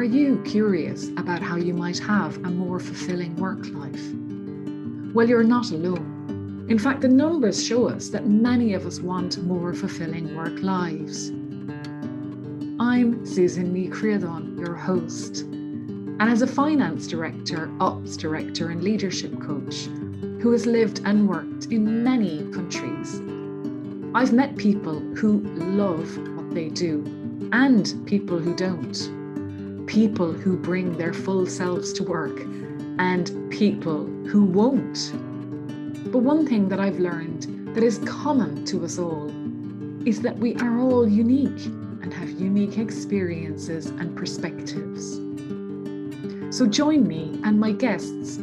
Are you curious about how you might have a more fulfilling work life? Well, you're not alone. In fact, the numbers show us that many of us want more fulfilling work lives. I'm Susan Ní Creadán, your host, and as a finance director, ops director, and leadership coach who has lived and worked in many countries, I've met people who love what they do and people who don't. People who bring their full selves to work and people who won't. But one thing that I've learned that is common to us all is that we are all unique and have unique experiences and perspectives. So join me and my guests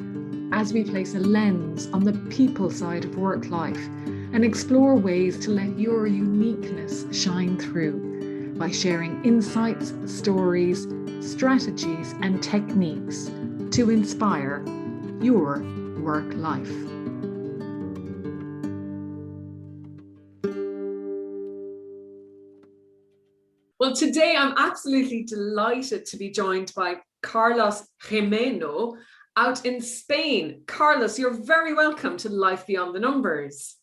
as we place a lens on the people side of work life and explore ways to let your uniqueness shine through by sharing insights, stories, strategies and techniques to inspire your work life. Well, today I'm absolutely delighted to be joined by Carlos Gimeno out in Spain. Carlos, you're very welcome to Life Beyond the Numbers.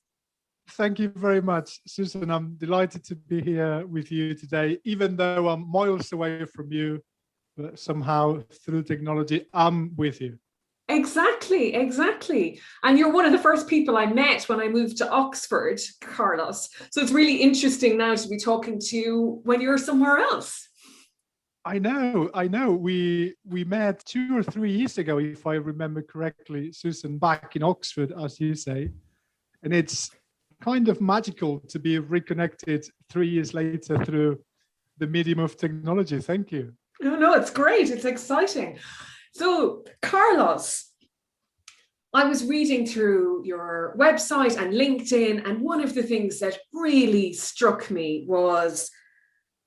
Thank you very much, Susan. I'm delighted to be here with you today, even though I'm miles away from you. But somehow through technology, I'm with you. Exactly. And you're one of the first people I met when I moved to Oxford, Carlos. So it's really interesting now to be talking to you when you're somewhere else. I know. We met 2 or 3 years ago, if I remember correctly, Susan, back in Oxford, as you say. And it's kind of magical to be reconnected 3 years later through the medium of technology. Thank you. No, it's great. It's exciting. So, Carlos, I was reading through your website and LinkedIn, and one of the things that really struck me was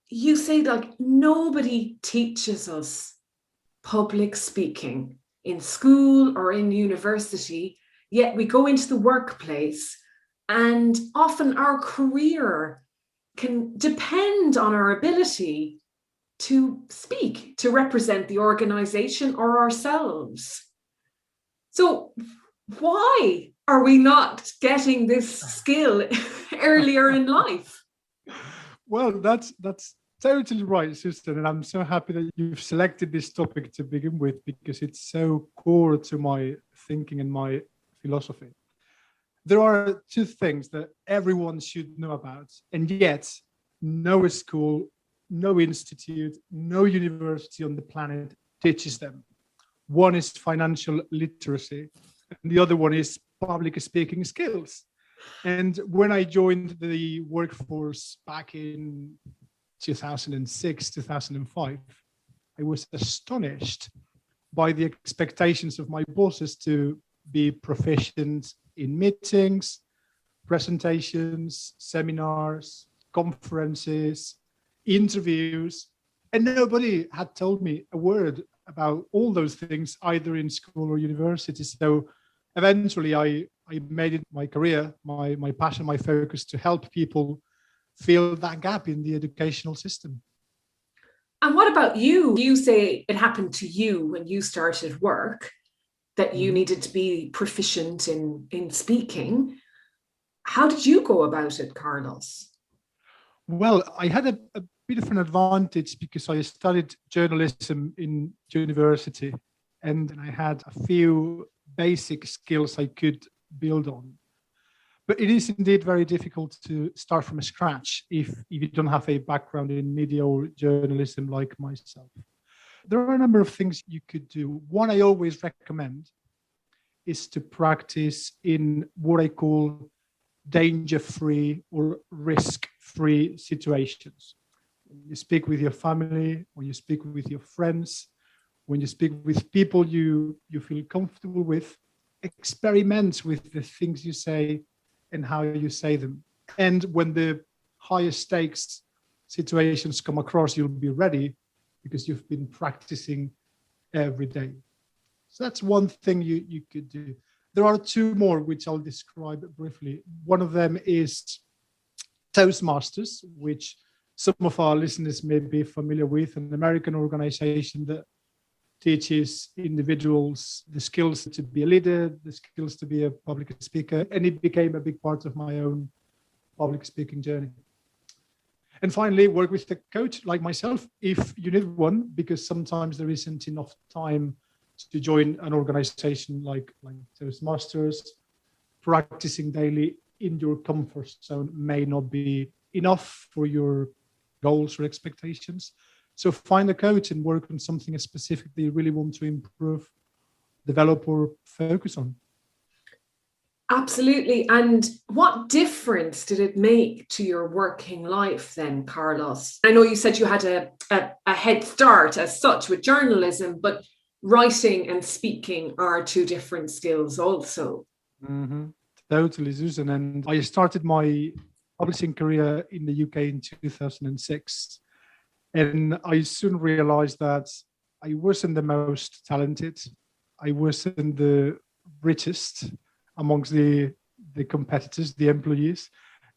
you say, nobody teaches us public speaking in school or in university, yet we go into the workplace, and often our career can depend on our ability to speak, to represent the organization or ourselves. So why are we not getting this skill earlier in life? Well, that's totally right, Susan. And I'm so happy that you've selected this topic to begin with, because it's so core to my thinking and my philosophy. There are 2 things that everyone should know about, and yet no school, no institute, no university on the planet teaches them. One is financial literacy, and the other one is public speaking skills. And when I joined the workforce back in 2006, 2005, I was astonished by the expectations of my bosses to be proficient in meetings, presentations, seminars, conferences, interviews, and nobody had told me a word about all those things, either in school or university. So eventually I made it my career, my passion, my focus to help people fill that gap in the educational system. And what about you? You say it happened to you when you started work, that you needed to be proficient in speaking. How did you go about it, Carlos? Well, I had a bit of an advantage because I studied journalism in university, and I had a few basic skills I could build on. But it is indeed very difficult to start from scratch if you don't have a background in media or journalism like myself. There are a number of things you could do. One I always recommend is to practice in what I call danger-free or risk-free situations. When you speak with your family, when you speak with your friends, when you speak with people you feel comfortable with, experiment with the things you say and how you say them. And when the higher stakes situations come across, you'll be ready because you've been practicing every day. So that's one thing you could do. There are 2 more, which I'll describe briefly. One of them is Toastmasters, which some of our listeners may be familiar with, an American organization that teaches individuals the skills to be a leader, the skills to be a public speaker, and it became a big part of my own public speaking journey. And finally, work with a coach like myself if you need one, because sometimes there isn't enough time to join an organization like Toastmasters. Practicing daily in your comfort zone may not be enough for your goals or expectations. So find a coach and work on something specific that you really want to improve, develop, or focus on. Absolutely. And what difference did it make to your working life then, Carlos? I know you said you had a head start as such with journalism, but writing and speaking are two different skills also. Mm-hmm. Totally, Susan. And I started my publishing career in the UK in 2006. And I soon realized that I wasn't the most talented. I wasn't the richest amongst the competitors, the employees.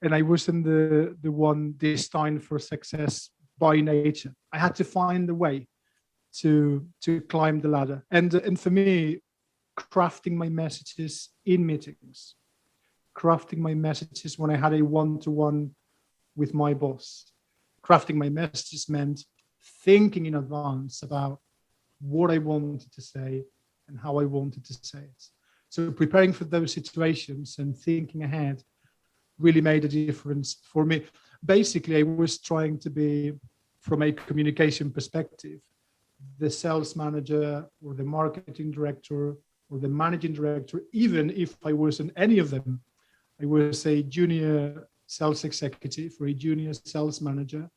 And I wasn't the one destined for success by nature. I had to find a way to climb the ladder. And for me, crafting my messages in meetings, crafting my messages when I had a one-to-one with my boss, crafting my messages meant thinking in advance about what I wanted to say and how I wanted to say it. So preparing for those situations and thinking ahead really made a difference for me. Basically, I was trying to be, from a communication perspective, the sales manager or the marketing director or the managing director, even if I wasn't any of them. I was a junior sales executive or a junior sales manager,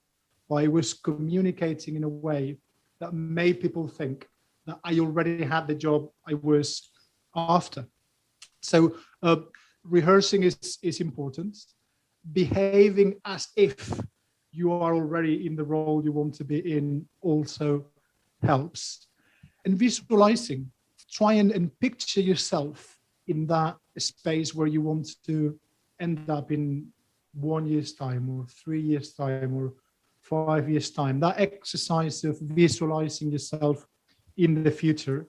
but I was communicating in a way that made people think that I already had the job I was after. So rehearsing is important. Behaving as if you are already in the role you want to be in also helps. And visualizing, try and picture yourself in that space where you want to end up in 1 year's time or 3 years' time or 5 years' time. That exercise of visualizing yourself in the future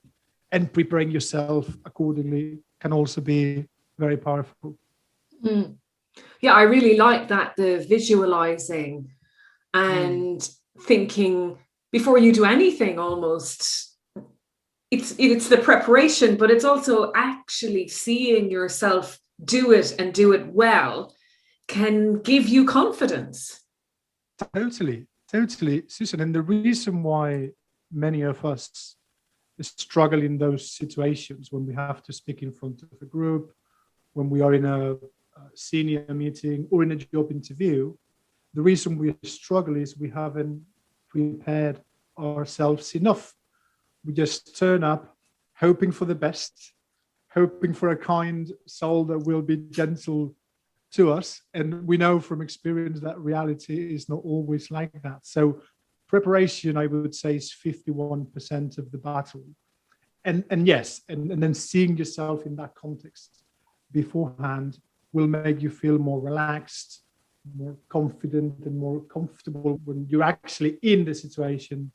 and preparing yourself accordingly can also be very powerful. Mm. Yeah, I really like that, the visualizing and thinking before you do anything almost. It's the preparation, but it's also actually seeing yourself do it and do it well can give you confidence. Totally, Susan. And the reason why many of us struggle in those situations when we have to speak in front of a group, when we are in a senior meeting or in a job interview, the reason we struggle is we haven't prepared ourselves enough. We just turn up hoping for the best, hoping for a kind soul that will be gentle to us. And we know from experience that reality is not always like that. So preparation, I would say, is 51% of the battle. And yes, and then seeing yourself in that context beforehand will make you feel more relaxed, more confident, and more comfortable when you're actually in the situation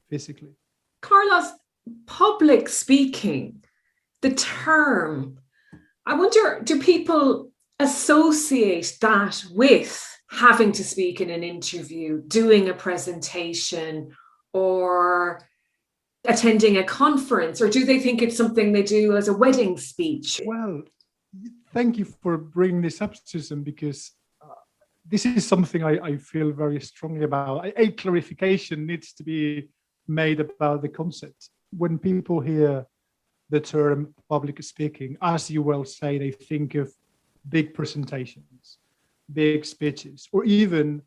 physically. Carlos, public speaking, the term, I wonder, do people associate that with having to speak in an interview, doing a presentation, or attending a conference, or do they think it's something they do as a wedding speech? Well, thank you for bringing this up, Susan, because this is something I feel very strongly about. A clarification needs to be made about the concept. When people hear the term public speaking, as you well say, they think of big presentations, big speeches, or even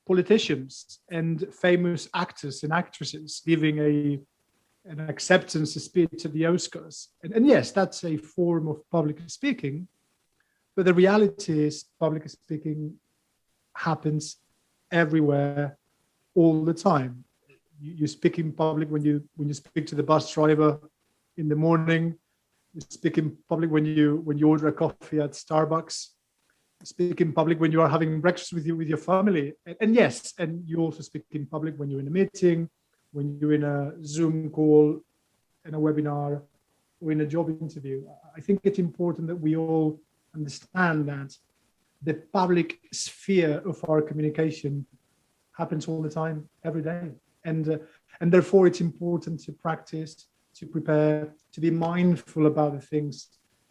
politicians and famous actors and actresses giving an acceptance speech at the Oscars. And yes, that's a form of public speaking, but the reality is public speaking happens everywhere all the time. You speak in public when you speak to the bus driver in the morning. You speak in public when you order a coffee at Starbucks. speak in public when you are having breakfast with your family. And yes, and you also speak in public when you're in a meeting, when you're in a Zoom call, in a webinar, or in a job interview. I think it's important that we all understand that the public sphere of our communication happens all the time, every day. And therefore it's important to practice, to prepare, to be mindful about the things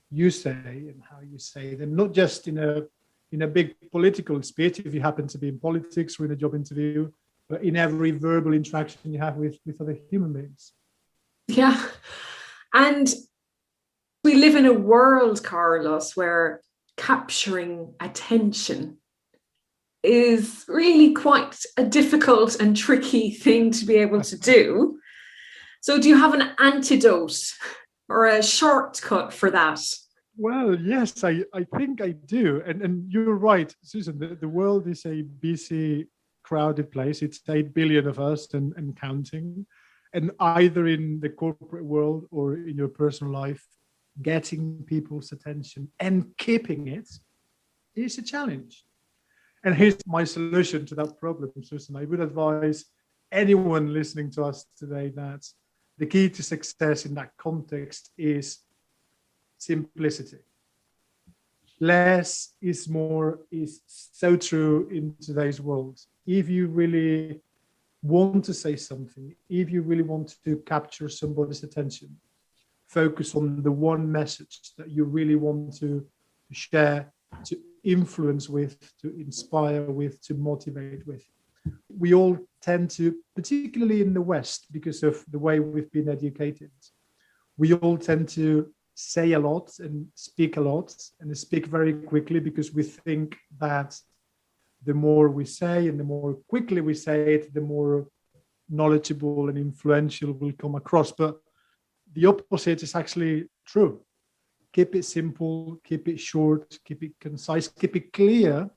you say and how you say them, not just in a big political speech, if you happen to be in politics or in a job interview, but in every verbal interaction you have with other human beings. Yeah. And we live in a world, Carlos, where capturing attention is really quite a difficult and tricky thing to be able to do. So do you have an antidote or a shortcut for that? Well, yes, I think I do. And you're right, Susan, the world is a busy, crowded place. It's 8 billion of us and counting. And either in the corporate world or in your personal life, getting people's attention and keeping it is a challenge. And here's my solution to that problem, Susan. I would advise anyone listening to us today that the key to success in that context is simplicity. Less is more is so true in today's world. If you really want to say something, if you really want to capture somebody's attention, focus on the one message that you really want to share, to influence with, to inspire with, to motivate with. We all tend to, particularly in the West, because of the way we've been educated, we all tend to say a lot and speak very quickly, because we think that the more we say and the more quickly we say it, the more knowledgeable and influential we'll come across. But the opposite is actually true. Keep it simple, keep it short, keep it concise, keep it clear.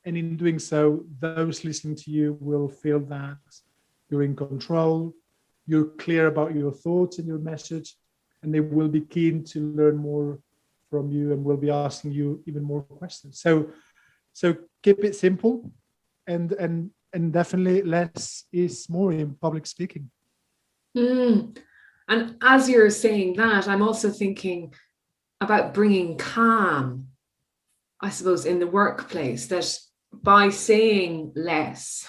And in doing so, those listening to you will feel that you're in control, you're clear about your thoughts and your message, and they will be keen to learn more from you and will be asking you even more questions. So keep it simple, and definitely less is more in public speaking. And as you're saying that, I'm also thinking about bringing calm, I suppose, in the workplace, that by saying less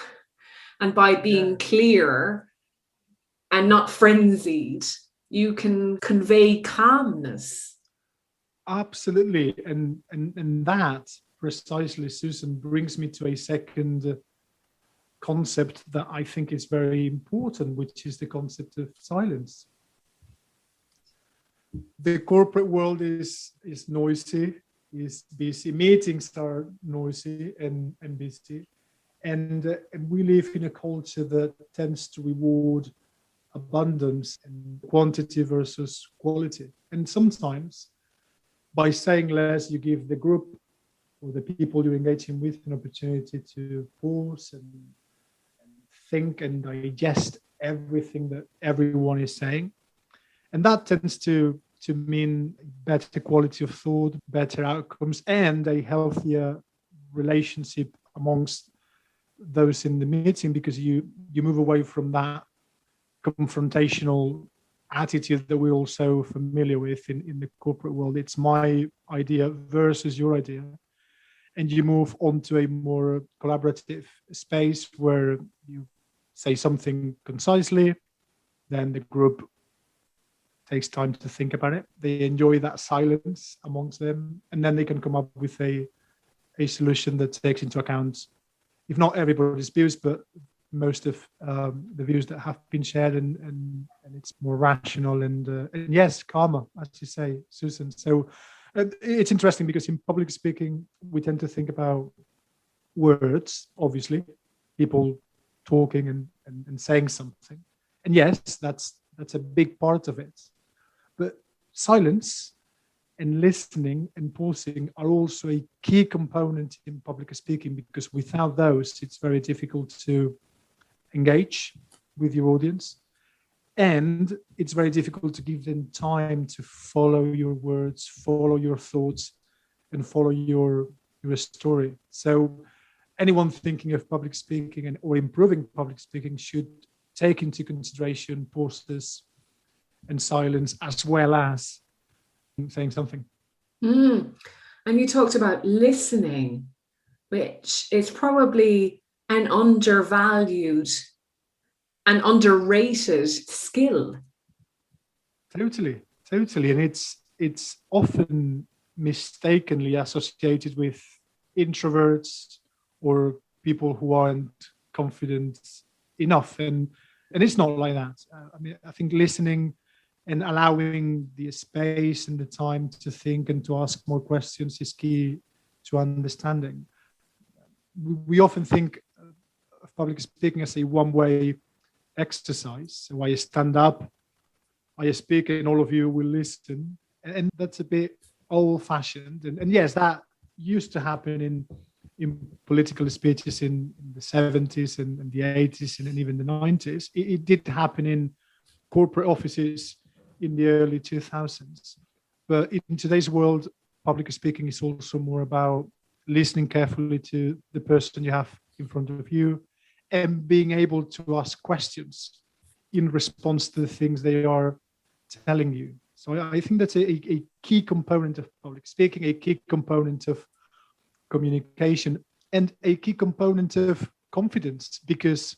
and by being clear and not frenzied, you can convey calmness. Absolutely. And that precisely, Susan, brings me to a second concept that I think is very important, which is the concept of silence. The corporate world is noisy, is busy. Meetings are noisy and busy. And we live in a culture that tends to reward abundance and quantity versus quality. And sometimes by saying less, you give the group or the people you're engaging with an opportunity to pause and think and digest everything that everyone is saying. And that tends to mean better quality of thought, better outcomes, and a healthier relationship amongst those in the meeting, because you move away from that confrontational attitude that we're all so familiar with in the corporate world. It's my idea versus your idea. And you move on to a more collaborative space where you say something concisely, then the group takes time to think about it. They enjoy that silence amongst them, and then they can come up with a solution that takes into account, if not everybody's views, but most of the views that have been shared, and it's more rational and yes, calmer, as you say, Susan. So it's interesting because in public speaking, we tend to think about words, obviously, people talking and saying something. And yes, that's a big part of it. But silence and listening and pausing are also a key component in public speaking, because without those, it's very difficult to engage with your audience. And it's very difficult to give them time to follow your words, follow your thoughts, and follow your your story. So anyone thinking of public speaking or improving public speaking should take into consideration pauses and silence as well as saying something. And you talked about listening, which is probably an undervalued and underrated skill. Totally. And it's often mistakenly associated with introverts or people who aren't confident enough. And it's not like that. I mean, I think listening and allowing the space and the time to think and to ask more questions is key to understanding. We often think of public speaking as a one-way exercise. So I stand up, I speak, and all of you will listen. And that's a bit old-fashioned. And yes, that used to happen in political speeches in the 70s and the 80s and even the 90s. It did happen in corporate offices in the early 2000s. But in today's world, public speaking is also more about listening carefully to the person you have in front of you and being able to ask questions in response to the things they are telling you. So I think that's a key component of public speaking, a key component of communication, and a key component of confidence, because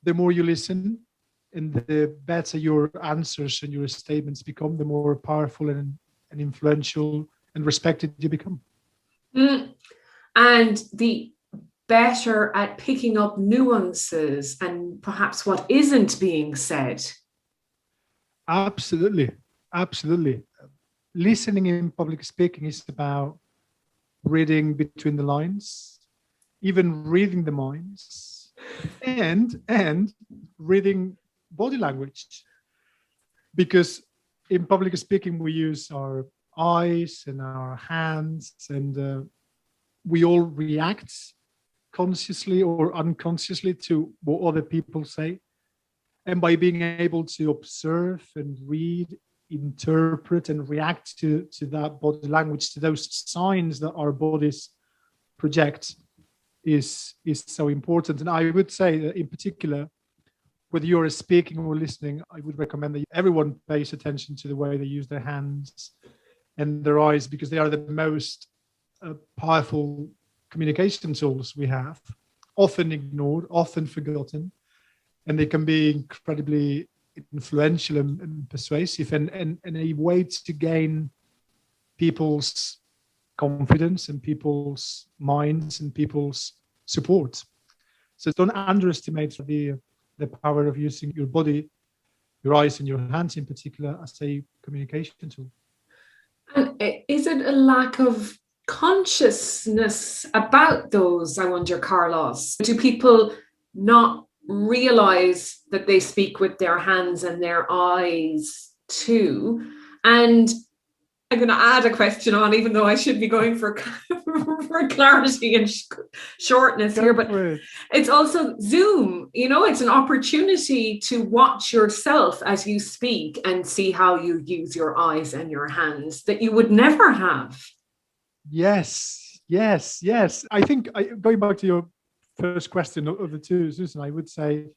the more you listen and the better your answers and your statements become, the more powerful and influential and respected you become. And the better at picking up nuances and perhaps what isn't being said. Absolutely. Listening in public speaking is about reading between the lines, even reading the minds, and reading body language. Because in public speaking, we use our eyes and our hands, and we all react consciously or unconsciously to what other people say. And by being able to observe and read, interpret and react to that body language, to those signs that our bodies project, is so important. And I would say that in particular, whether you're speaking or listening, I would recommend that everyone pays attention to the way they use their hands and their eyes, because they are the most powerful communication tools we have, often ignored, often forgotten, and they can be incredibly influential and persuasive and a way to gain people's confidence and people's minds and people's support. So don't underestimate the power of using your body, your eyes and your hands in particular, as a communication tool. And is it a lack of consciousness about those, I wonder, Carlos? Do people not realize that they speak with their hands and their eyes too? And I'm going to add a question on, even though I should be going for clarity and shortness here, but it's also Zoom. You know, it's an opportunity to watch yourself as you speak and see how you use your eyes and your hands that you would never have. Yes. I think, going back to your first question of the two, Susan, I would say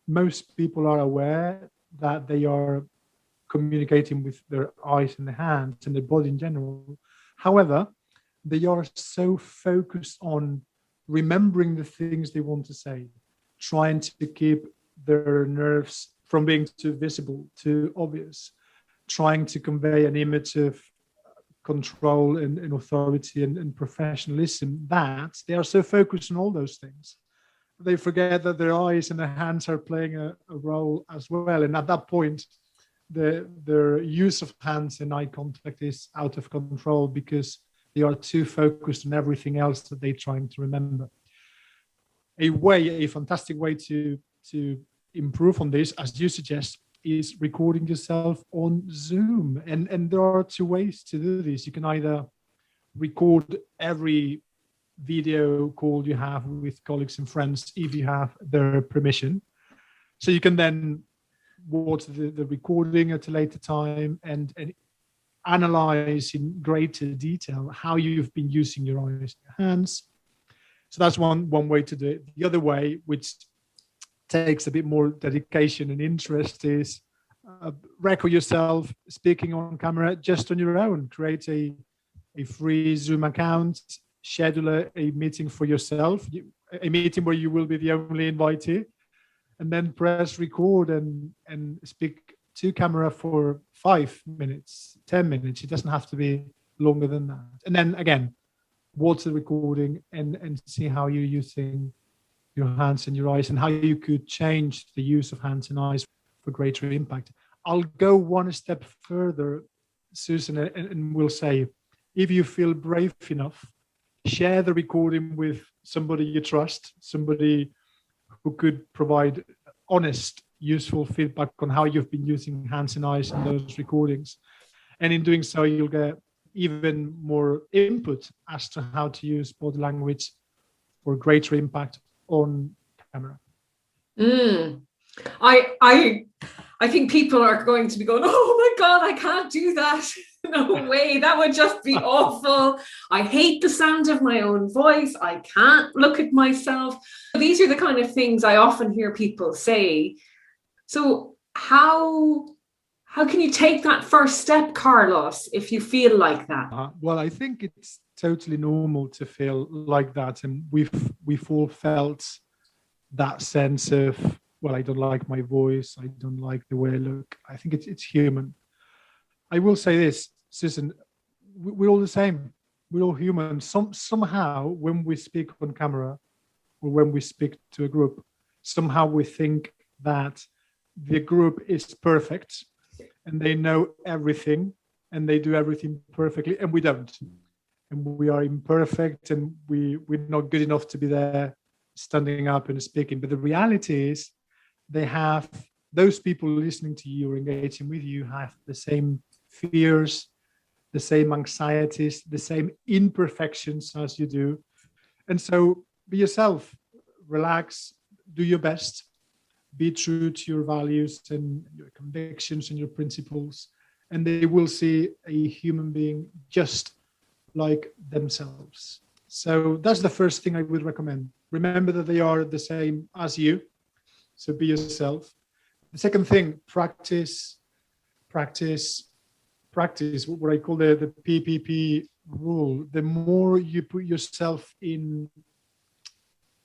most people are aware that they are communicating with their eyes and their hands and their body in general. However, they are so focused on remembering the things they want to say, trying to keep their nerves from being too visible, too obvious, trying to convey an image of control and authority and professionalism, that they are so focused on all those things, they forget that their eyes and their hands are playing a role as well. And at that point, their use of hands and eye contact is out of control because they are too focused on everything else that they're trying to remember. A fantastic way to improve on this, as you suggest, is recording yourself on Zoom. And there are two ways to do this. You can either record every video call you have with colleagues and friends if you have their permission. So you can then watch the recording at a later time and analyze in greater detail how you've been using your eyes and your hands. So that's one way to do it. The other way, which takes a bit more dedication and interest, is record yourself speaking on camera just on your own. Create a free Zoom account, schedule a meeting for yourself, a meeting where you will be the only invitee, and then press record and speak to camera for 5 minutes, 10 minutes. It doesn't have to be longer than that. And then again, watch the recording and see how you're using your hands and your eyes and how you could change the use of hands and eyes for greater impact. I'll go one step further, Susan, and we'll say, if you feel brave enough, share the recording with somebody you trust, somebody who could provide honest, useful feedback on how you've been using hands and eyes in those recordings. And in doing so, you'll get even more input as to how to use body language for greater impact on camera. I think people are going to be going, oh my God, I can't do that. No way, that would just be awful. I hate the sound of my own voice. I can't look at myself. These are the kind of things I often hear people say. So how can you take that first step, Carlos, if you feel like that? Well, I think it's totally normal to feel like that. And we've all felt that sense of, well, I don't like my voice. I don't like the way I look. I think it's human. I will say this, Susan, we're all the same. We're all human. Somehow, when we speak on camera or when we speak to a group, somehow we think that the group is perfect and they know everything and they do everything perfectly, and we don't. And we are imperfect and we're not good enough to be there standing up and speaking. But the reality is those people listening to you or engaging with you have the same fears, the same anxieties, the same imperfections as you do. And so be yourself, relax, do your best, be true to your values and your convictions and your principles, and they will see a human being just like themselves. So that's the first thing I would recommend. Remember that they are the same as you. So be yourself. The second thing, practice, what I call the PPP rule. The more you put yourself in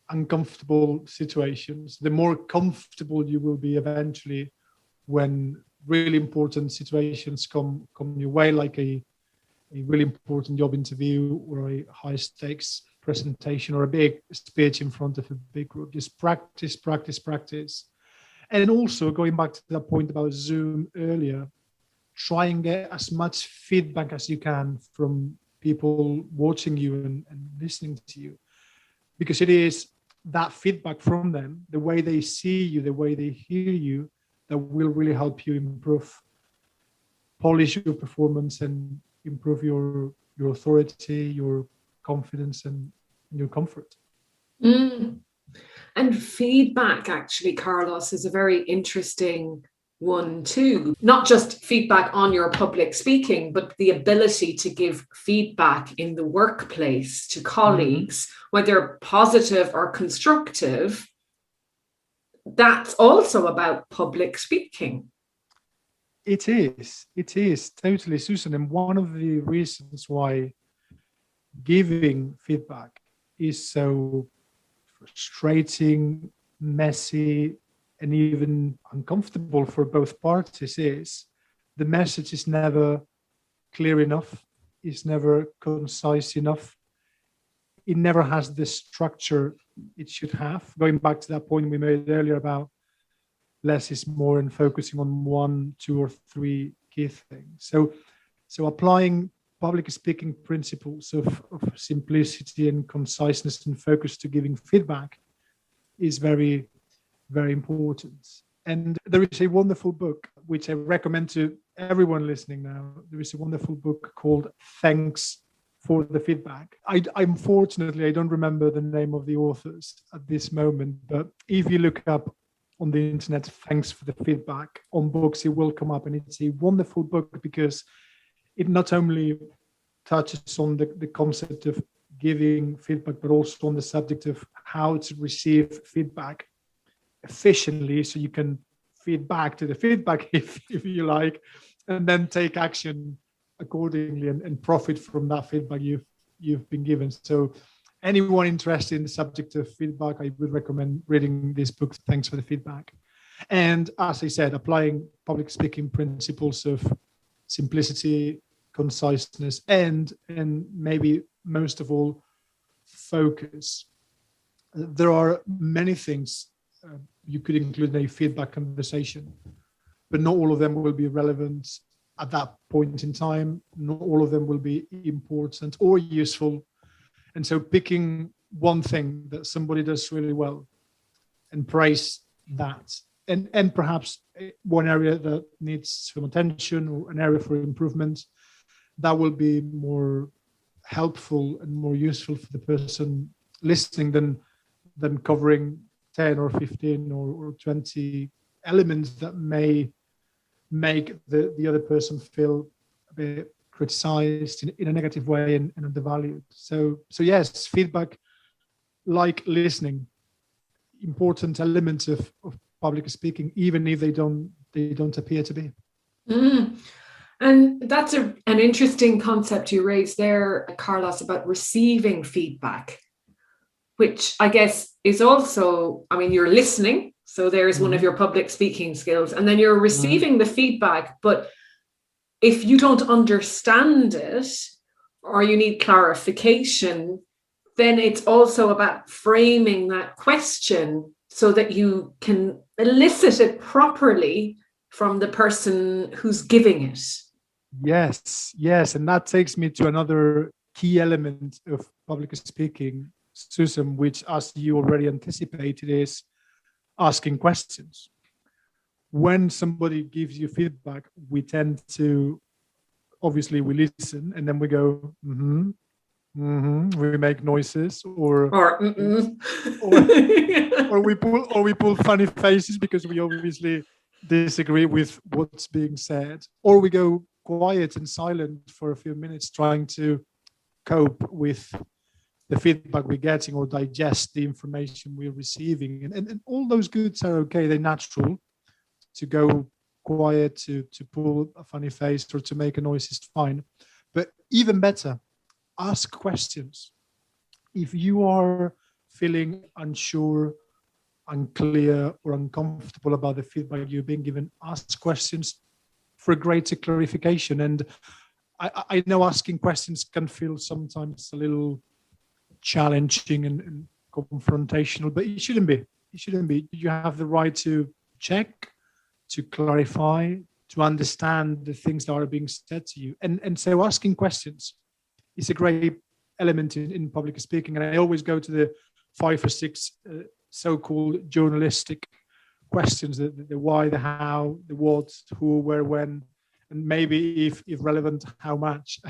uncomfortable situations, the more comfortable you will be eventually when really important situations come your way, like a really important job interview or a high stakes presentation or a big speech in front of a big group. Just practice. And also going back to the point about Zoom earlier, try and get as much feedback as you can from people watching you and listening to you, because it is that feedback from them, the way they see you, the way they hear you, that will really help you polish your performance and improve your authority, your confidence and your comfort. And feedback, actually, Carlos, is a very interesting one too. Not just feedback on your public speaking, but the ability to give feedback in the workplace to colleagues, whether positive or constructive. That's also about public speaking. It is totally, Susan. And one of the reasons why giving feedback is so frustrating, messy, and even uncomfortable for both parties is the message is never clear enough, it's never concise enough, it never has the structure it should have. Going back to that point we made earlier about less is more and focusing on 1, 2, or 3 key things. So applying public speaking principles of simplicity and conciseness and focus to giving feedback is very, very important. And there is a wonderful book, which I recommend to everyone listening now. There is a wonderful book called Thanks for the Feedback. Unfortunately, I don't remember the name of the authors at this moment, but if you look up on the internet, Thanks for the Feedback on books, it will come up. And it's a wonderful book because it not only touches on the concept of giving feedback, but also on the subject of how to receive feedback efficiently, so you can feed back to the feedback if you like, and then take action accordingly and profit from that feedback you've been given. So anyone interested in the subject of feedback, I would recommend reading this book, Thanks for the Feedback. And as I said, applying public speaking principles of simplicity, conciseness, and maybe most of all, focus. There are many things you could include in a feedback conversation, but not all of them will be relevant at that point in time. Not all of them will be important or useful. And so picking one thing that somebody does really well and praise that, and perhaps one area that needs some attention or an area for improvement, that will be more helpful and more useful for the person listening than covering 10 or 15 or 20 elements that may make the other person feel a bit criticized in a negative way and undervalued. So yes, feedback, like listening, important elements of public speaking, even if they don't appear to be. And that's an interesting concept you raised there, Carlos, about receiving feedback, which I guess is also, I mean, you're listening, so there's one of your public speaking skills, and then you're receiving the feedback. But if you don't understand it or you need clarification, then it's also about framing that question so that you can elicit it properly from the person who's giving it. Yes. And that takes me to another key element of public speaking, Susan, which, as you already anticipated, is asking questions. When somebody gives you feedback, we tend to, obviously we listen and then we go, we make noises or we pull funny faces because we obviously disagree with what's being said, or we go quiet and silent for a few minutes trying to cope with the feedback we're getting or digest the information we're receiving. And all those goods are okay, they're natural. To go quiet, to pull a funny face or to make a noise is fine. But even better, ask questions. If you are feeling unsure, unclear, or uncomfortable about the feedback you've been given, ask questions for greater clarification. And I know asking questions can feel sometimes a little challenging and confrontational, but it shouldn't be. It shouldn't be. You have the right to check, to clarify, to understand the things that are being said to you. And so asking questions is a great element in public speaking. And I always go to the 5 or 6 so-called journalistic questions, the why, the how, the what, who, where, when, and maybe if relevant, how much.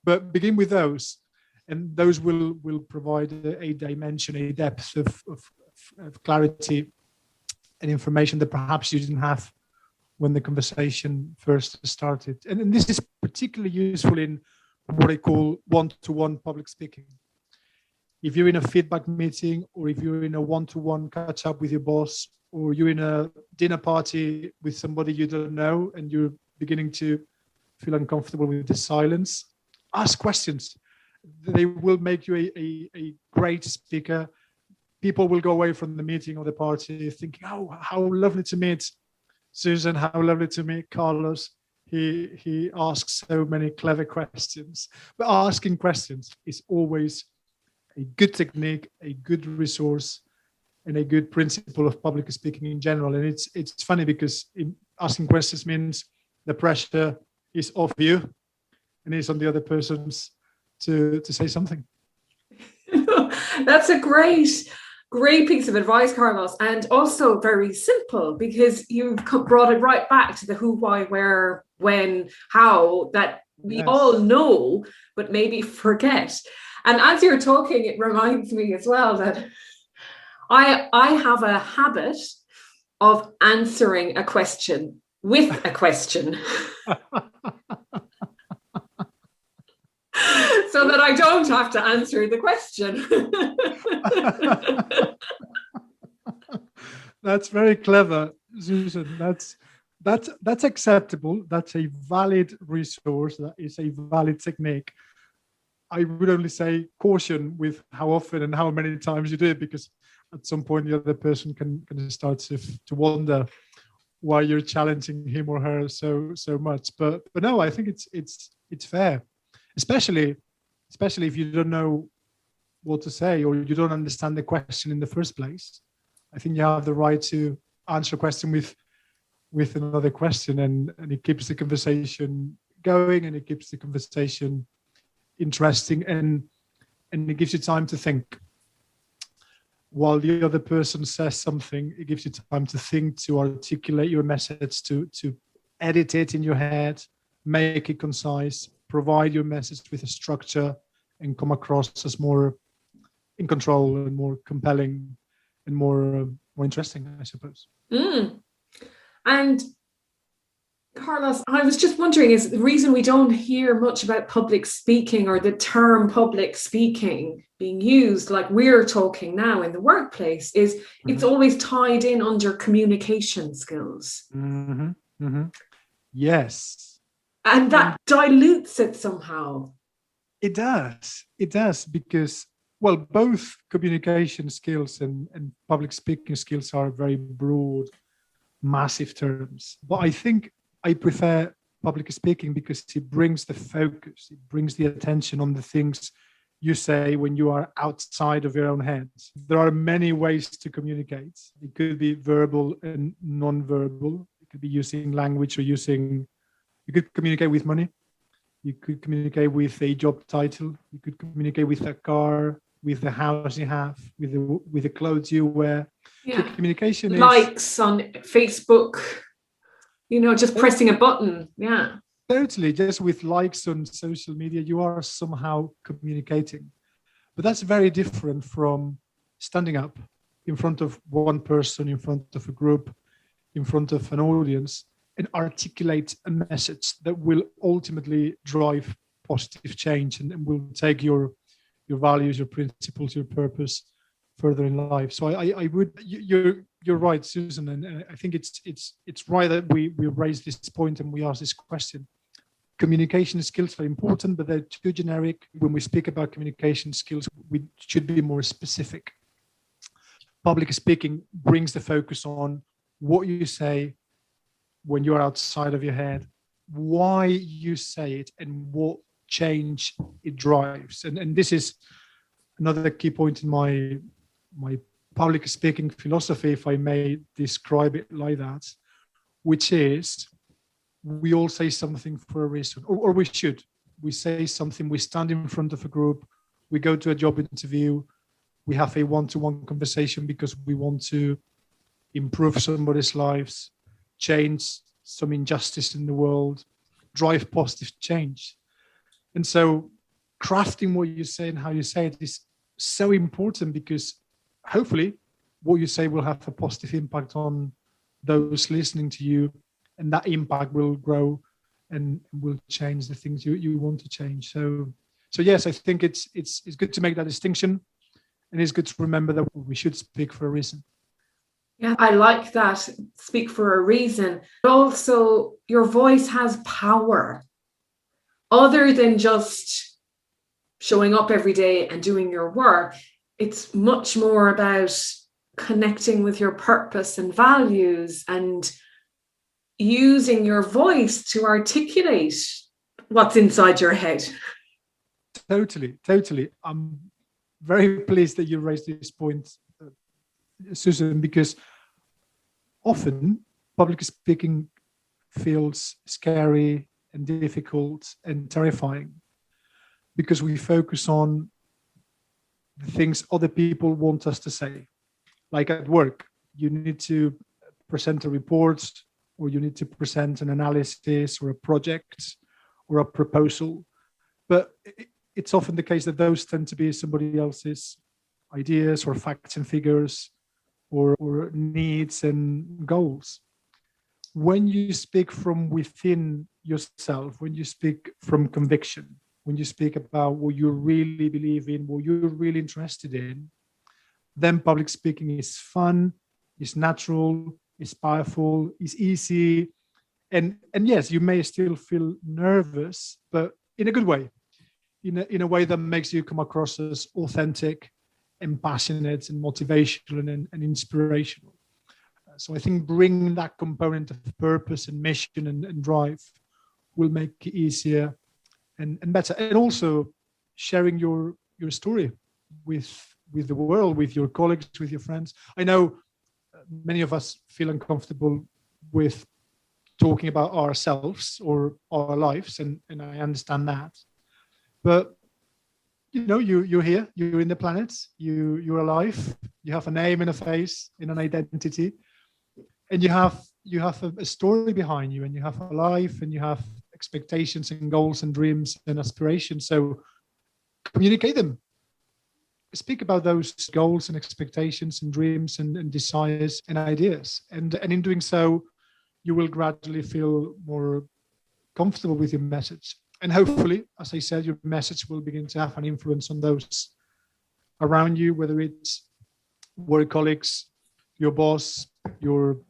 But begin with those, and those will provide a dimension, a depth of clarity and information that perhaps you didn't have when the conversation first started. And this is particularly useful in what I call one-to-one public speaking. If you're in a feedback meeting, or if you're in a one-to-one catch up with your boss, or you're in a dinner party with somebody you don't know and you're beginning to feel uncomfortable with the silence, ask questions. They will make you a great speaker. People will go away from the meeting or the party thinking, oh, how lovely to meet Susan, how lovely to meet Carlos. He asks so many clever questions. But asking questions is always a good technique, a good resource, and a good principle of public speaking in general. And it's funny because asking questions means the pressure is off you and it's on the other person's to say something. That's a great piece of advice, Carlos, and also very simple, because you've brought it right back to the who, why, where, when, how, that we all know, but maybe forget. And as you're talking, it reminds me as well that I have a habit of answering a question with a question. so that I don't have to answer the question. That's very clever, Susan. That's acceptable. That's a valid resource. That is a valid technique. I would only say caution with how often and how many times you do it, because at some point the other person can start to wonder why you're challenging him or her so much. But no, I think it's fair, especially if you don't know what to say or you don't understand the question in the first place. I think you have the right to answer a question with another question, and it keeps the conversation going, and it keeps the conversation interesting, and it gives you time to think. While the other person says something, it gives you time to think, to articulate your message, to edit it in your head, make it concise, provide your message with a structure, and come across as more in control and more compelling and more interesting, I suppose. And Carlos, I was just wondering, is the reason we don't hear much about public speaking or the term public speaking being used like we're talking now in the workplace is it's always tied in under communication skills. Yes. And that dilutes it somehow. It does, because, well, both communication skills and public speaking skills are very broad, massive terms. But I think I prefer public speaking because it brings the focus, it brings the attention on the things you say when you are outside of your own heads. There are many ways to communicate. It could be verbal and non-verbal. It could be using language or you could communicate with money. You could communicate with a job title. You could communicate with a car, with the house you have, with the clothes you wear. Yeah. So communication is likes on Facebook. Just pressing a button. Yeah. Totally. Just with likes on social media, you are somehow communicating. But that's very different from standing up in front of one person, in front of a group, in front of an audience, and articulate a message that will ultimately drive positive change and will take your values, your principles, your purpose further in life. So I would, you're right, Susan, and I think it's right that we raise this point and we ask this question. Communication skills are important, but they're too generic. When we speak about communication skills, we should be more specific. Public speaking brings the focus on what you say when you're outside of your head, why you say it, and what change it drives. And this is another key point in my public speaking philosophy, if I may describe it like that, which is we all say something for a reason, or we should. We say something, we stand in front of a group, we go to a job interview, we have a one-to-one conversation because we want to improve somebody's lives, change some injustice in the world, drive positive change. And so crafting what you say and how you say it is so important, because hopefully what you say will have a positive impact on those listening to you, and that impact will grow and will change the things you want to change. So yes, I think it's good to make that distinction, and it's good to remember that we should speak for a reason. Yeah, I like that. Speak for a reason. But also, your voice has power. Other than just showing up every day and doing your work, it's much more about connecting with your purpose and values and using your voice to articulate what's inside your head. Totally. I'm very pleased that you raised this point, Susan, because often public speaking feels scary and difficult and terrifying because we focus on the things other people want us to say. Like at work, you need to present a report, or you need to present an analysis or a project or a proposal. But it's often the case that those tend to be somebody else's ideas or facts and figures or needs and goals. When you speak from within yourself, when you speak from conviction, when you speak about what you really believe in, what you're really interested in, then public speaking is fun, is natural, is powerful, is easy. And yes, you may still feel nervous, but in a good way, in a way that makes you come across as authentic and passionate and motivational and inspirational. So I think bringing that component of purpose and mission and drive will make it easier and better. And also sharing your story with the world, with your colleagues, with your friends. I know many of us feel uncomfortable with talking about ourselves or our lives, and I understand that. But you're here, you're in the planet, you're alive, you have a name and a face and an identity, and you have a story behind you, and you have a life, and you have expectations and goals and dreams and aspirations. So communicate them. Speak about those goals and expectations and dreams and desires and ideas. And in doing so, you will gradually feel more comfortable with your message. And hopefully, as I said, your message will begin to have an influence on those around you, whether it's work colleagues, your boss, your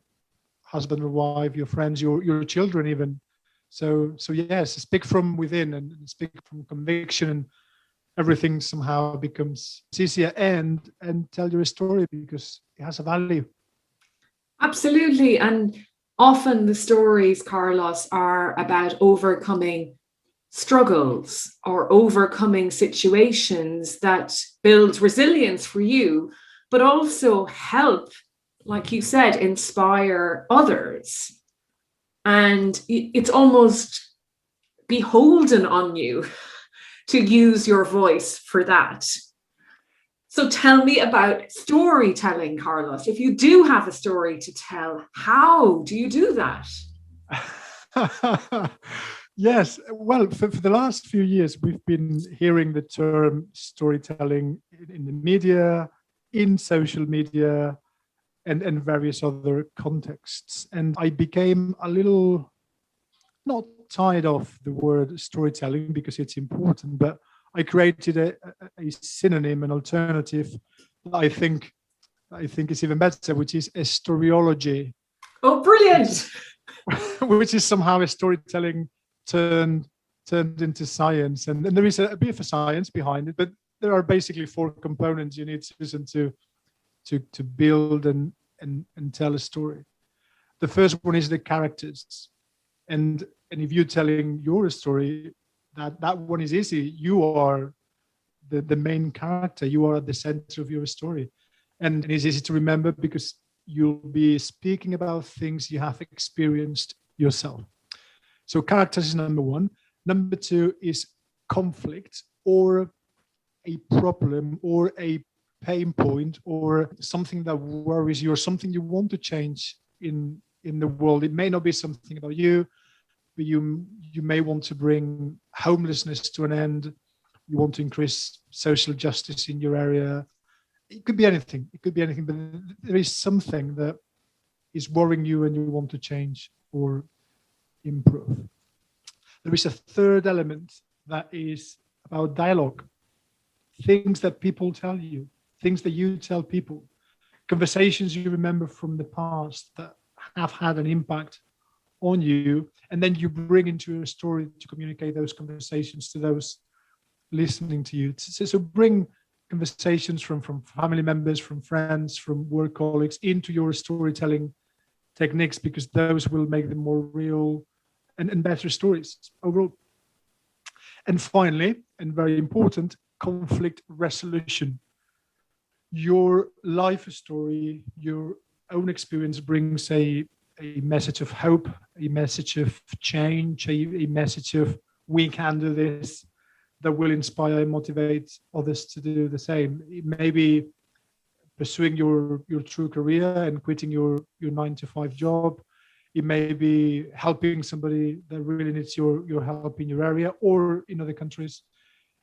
husband or wife, your friends, your children even. So yes, speak from within and speak from conviction, and everything somehow becomes easier, and tell your story because it has a value. Absolutely. And often the stories, Carlos, are about overcoming struggles or overcoming situations that build resilience for you, but also help, like you said, inspire others. And it's almost beholden on you to use your voice for that. So tell me about storytelling, Carlos. If you do have a story to tell, how do you do that? Yes, well, for the last few years, we've been hearing the term storytelling in the media, in social media, and various other contexts. And I became a little, not tired of the word storytelling because it's important, but I created a synonym, an alternative that I think is even better, which is a storyology. Oh, brilliant! Which is somehow a storytelling turned into science, and there is a bit of a science behind it, but there are basically 4 components you need to build and tell a story. The first one is the characters, and if you're telling your story, that one is easy. You are the main character. You are at the center of your story, and it's easy to remember because you'll be speaking about things you have experienced yourself. So characters is number 1. Number 2 is conflict, or a problem, or a pain point, or something that worries you, or something you want to change in the world. It may not be something about you, but you may want to bring homelessness to an end. You want to increase social justice in your area. It could be anything. But there is something that is worrying you and you want to change or improve. There is a third element that is about dialogue. Things that people tell you, things that you tell people, conversations you remember from the past that have had an impact on you, and then you bring into your story to communicate those conversations to those listening to you. So bring conversations from family members, from friends, from work colleagues into your storytelling techniques, because those will make them more real and better stories overall. And finally, and very important, conflict resolution. Your life story, your own experience brings a message of hope, a message of change, a message of we can do this, that will inspire and motivate others to do the same. It may be pursuing your true career and quitting your 9-to-5 job. It may be helping somebody that really needs your help in your area or in other countries.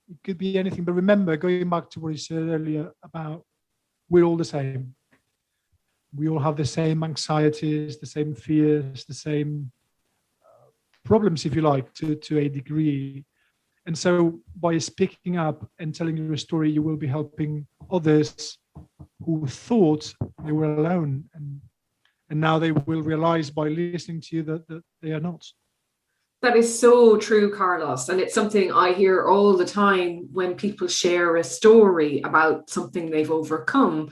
It could be anything. But remember, going back to what you said earlier about we're all the same. We all have the same anxieties, the same fears, the same problems, if you like, to a degree. And so by speaking up and telling your story, you will be helping others who thought they were alone. And now they will realize by listening to you that they are not. That is so true, Carlos. And it's something I hear all the time when people share a story about something they've overcome,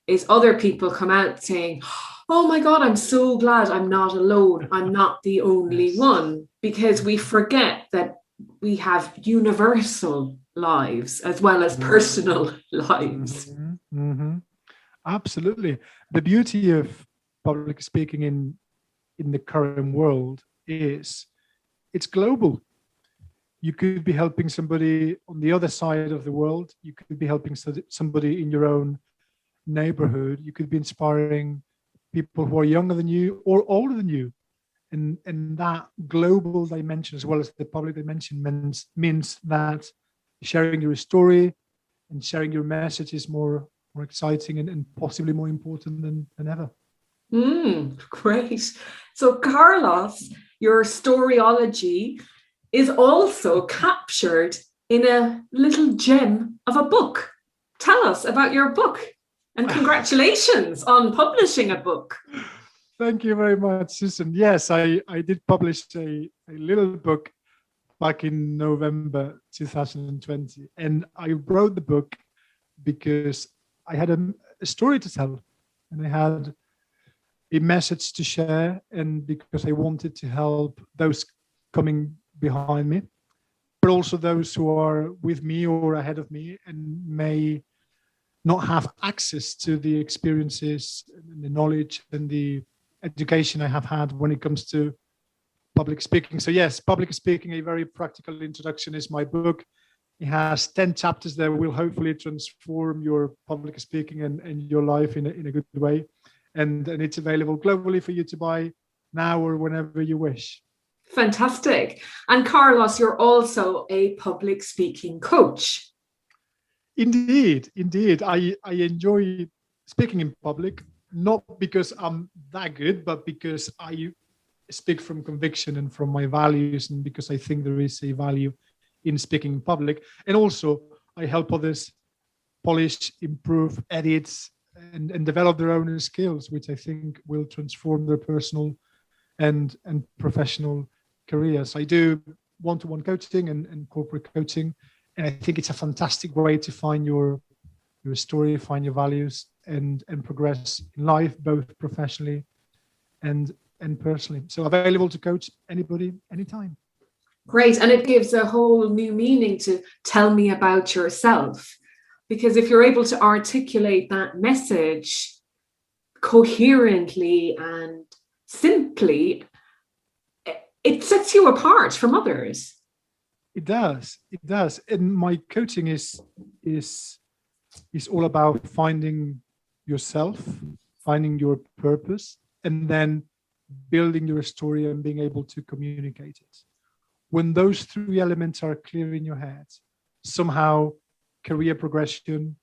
is other people come out saying, oh my God, I'm so glad I'm not alone. I'm not the only one, because we forget that we have universal lives as well as personal lives. Mm-hmm. Mm-hmm. Absolutely. The beauty of public speaking in the current world is it's global. You could be helping somebody on the other side of the world. You could be helping somebody in your own neighborhood. You could be inspiring people who are younger than you or older than you. And that global dimension, as well as the public dimension, means that sharing your story and sharing your message is more exciting and possibly more important than ever. Great. So, Carlos, your Storyology is also captured in a little gem of a book. Tell us about your book, and congratulations on publishing a book. Thank you very much, Susan. Yes, I did publish a little book back in November 2020. And I wrote the book because I had a story to tell, and I had a message to share, and because I wanted to help those coming behind me, but also those who are with me or ahead of me and may not have access to the experiences and the knowledge and the education I have had when it comes to public speaking. So yes, Public Speaking, a very practical introduction, is my book. It has 10 chapters that will hopefully transform your public speaking and your life in a good way. And it's available globally for you to buy now or whenever you wish. Fantastic. And Carlos, you're also a public speaking coach. Indeed. I enjoy speaking in public, not because I'm that good, but because I speak from conviction and from my values, and because I think there is a value in speaking in public. And also I help others polish, improve, edit, and develop their own skills, which I think will transform their personal and professional careers. I do one-to-one coaching and corporate coaching, and I think it's a fantastic way to find your story, find your values, and progress in life, both professionally and personally. So available to coach anybody, anytime. Great. And it gives a whole new meaning to tell me about yourself. Because if you're able to articulate that message coherently and simply, it sets you apart from others. It does. And my coaching is all about finding yourself, finding your purpose, and then building your story and being able to communicate it. When those three elements are clear in your head, somehow career progression,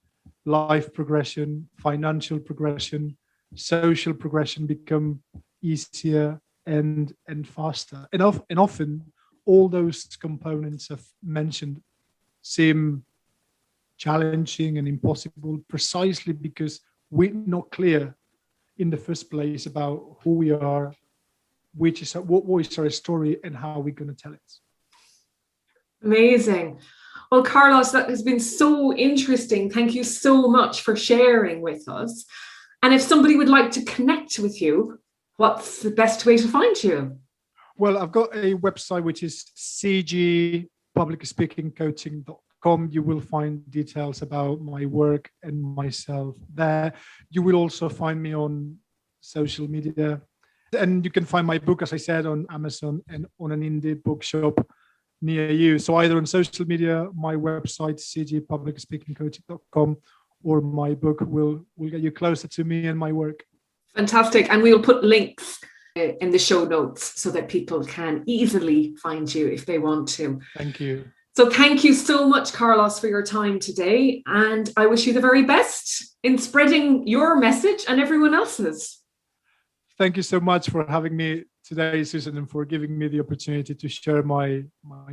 life progression, financial progression, social progression become easier and faster. And often all those components I've mentioned seem challenging and impossible precisely because we're not clear in the first place about who we are, what is our story, and how we're going to tell it. Amazing. Well, Carlos, that has been so interesting. Thank you so much for sharing with us. And if somebody would like to connect with you, what's the best way to find you? Well, I've got a website, which is cgpublicspeakingcoaching.com. You will find details about my work and myself there. You will also find me on social media. And you can find my book, as I said, on Amazon and on an indie bookshop near you. So either on social media, my website, cgpublicspeakingcoaching.com, or my book will get you closer to me and my work. Fantastic. And we'll put links in the show notes so that people can easily find you if they want to. Thank you. So thank you so much, Carlos, for your time today. And I wish you the very best in spreading your message and everyone else's. thank you so much for having me today, Susan, and for giving me the opportunity to share my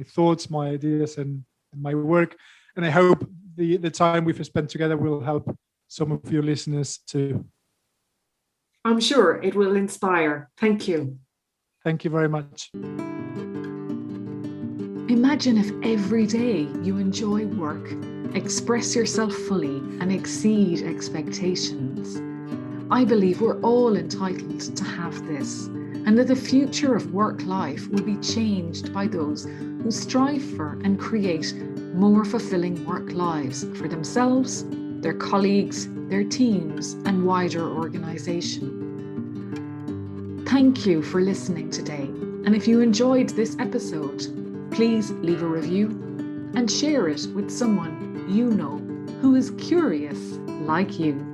thoughts, my ideas, and my work. And I hope the time we've spent together will help some of your listeners too. I'm sure it will inspire. Thank you. Thank you very much. Imagine if every day you enjoy work, express yourself fully, and exceed expectations. I believe we're all entitled to have this, and that the future of work-life will be changed by those who strive for and create more fulfilling work lives for themselves, their colleagues, their teams, and wider organisation. Thank you for listening today, and if you enjoyed this episode, please leave a review and share it with someone you know who is curious like you.